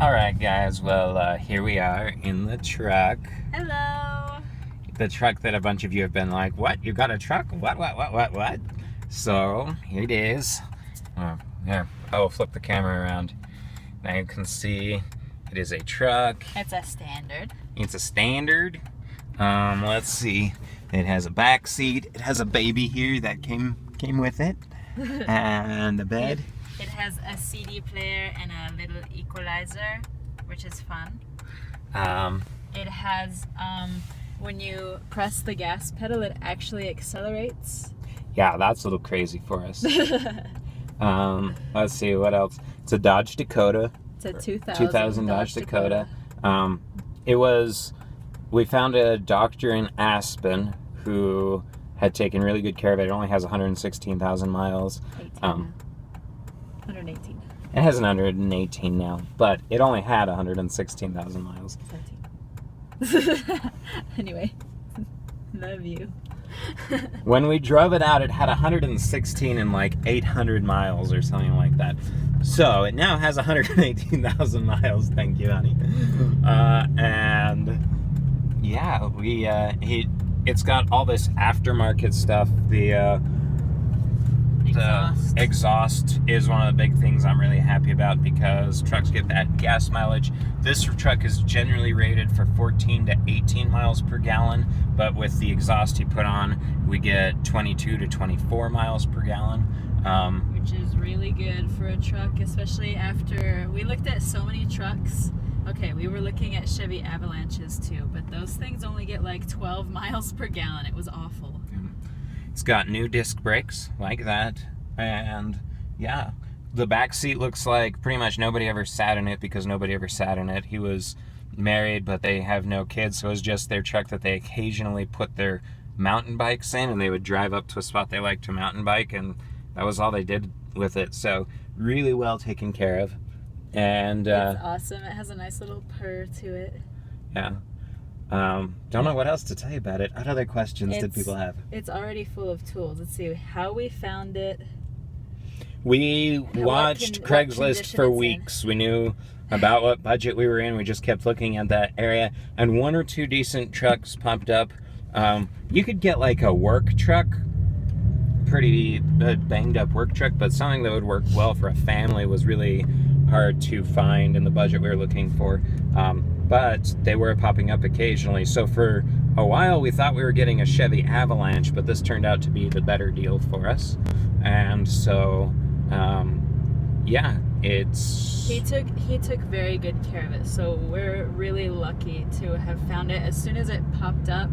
All right, guys. Well, here we are in the truck. Hello. The truck that a bunch of you have been like, "What? You got a truck? What?" So here it is. Here, I will flip the camera around. Now you can see it is a truck. It's a standard. It's a standard. Let's see. It has a back seat. It has a baby here that came with it, and a bed. It has a CD player and a little equalizer, which is fun. It has, when you press the gas pedal, it actually accelerates. Yeah, that's a little crazy for us. Let's see, what else? It's a Dodge Dakota. It's a 2000 Dodge Dakota. We found a doctor in Aspen who had taken really good care of it. It only has 116,000 miles. 118. It has 118 now, but it only had 116,000 miles. 17. Anyway, love you. When we drove it out, it had 116 and like 800 miles or something like that. So it now has 118,000 miles. Thank you, honey. And yeah, it's got all this aftermarket stuff. The exhaust is one of the big things I'm really happy about because trucks get that gas mileage. This truck is generally rated for 14 to 18 miles per gallon, but with the exhaust you put on, we get 22 to 24 miles per gallon. Which is really good for a truck, especially after we looked at so many trucks. Okay, we were looking at Chevy Avalanches too, but those things only get like 12 miles per gallon. It was awful. It's got new disc brakes like that, and yeah, the back seat looks like pretty much nobody ever sat in it because nobody ever sat in it. He was married, but they have no kids, so it was just their truck that they occasionally put their mountain bikes in, and they would drive up to a spot they liked to mountain bike, and that was all they did with it. So really well taken care of, and it's awesome. It has a nice little purr to it. Yeah. Don't know what else to tell you about it. What other questions did people have? It's already full of tools. Let's see how we found it. We watched Craigslist for weeks. We knew about what budget we were in. We just kept looking at that area, and one or two decent trucks popped up. You could get like a work truck, pretty banged up work truck, but something that would work well for a family was really hard to find in the budget we were looking for. But they were popping up occasionally. So for a while we thought we were getting a Chevy Avalanche, but this turned out to be the better deal for us. And so, yeah, it's... He took very good care of it. So we're really lucky to have found it. As soon as it popped up,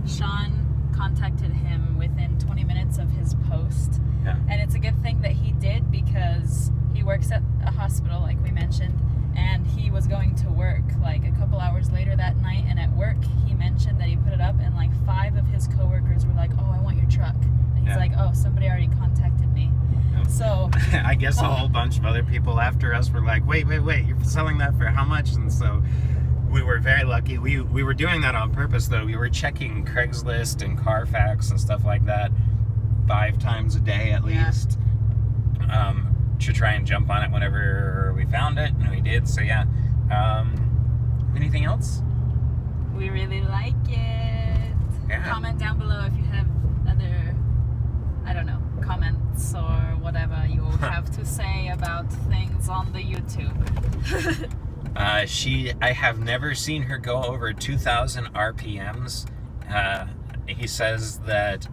Sean contacted him within 20 minutes of his post. Yeah. And it's a good thing that he did because he works at a hospital, like we mentioned, and he was going to work like a couple hours later that night, and at work he mentioned that he put it up, and like 5 of his coworkers were like, "Oh, I want your truck," and he's like, "Oh, somebody already contacted me." Yeah. So I guess a whole bunch of other people after us were like, wait, you're selling that for how much? And so we were very lucky. We were doing that on purpose, though. We were checking Craigslist and Carfax and stuff like that 5 times a day at least, to try and jump on it whenever we found it, and we did. So yeah. Anything else? We really like it. Yeah. Comment down below if you have other, I don't know, comments or whatever you have to say about things on the YouTube. I have never seen her go over 2,000 RPMs. He says that...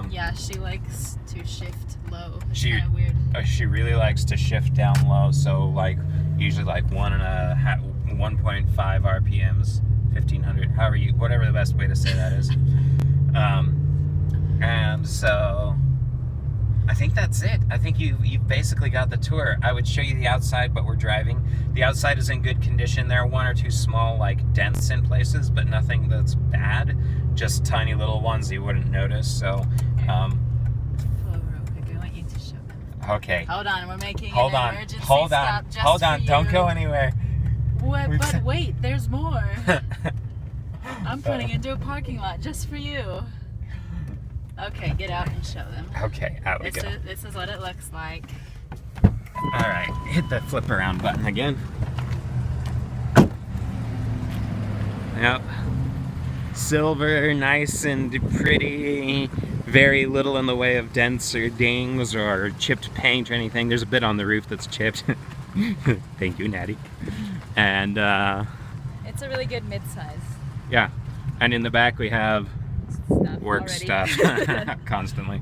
yeah, she likes to shift low. It's She- kind of weird. She really likes to shift down low, so like usually like 1.5 RPMs, 1,500, whatever the best way to say that is. And so I think that's it. I think you've basically got the tour. I would show you the outside, but we're driving. The outside is in good condition. There are 1 or 2 small like dents in places, but nothing that's bad. Just tiny little ones you wouldn't notice. So, Pull over real quick. I want you to show them. okay. Hold on, we're making Hold an on. emergency Hold stop on. just Hold for on. Don't you. go anywhere. What? But wait, there's more. I'm putting into a parking lot just for you. Okay, get out and show them. Okay, out we go. This is what it looks like. All right, hit the flip around button again. Yep. Silver, nice and pretty. Very little in the way of dents or dings or chipped paint or anything. There's a bit on the roof that's chipped. Thank you, Natty. And it's a really good mid-size. yeah. And in the back we have Stuff work already. stuff constantly.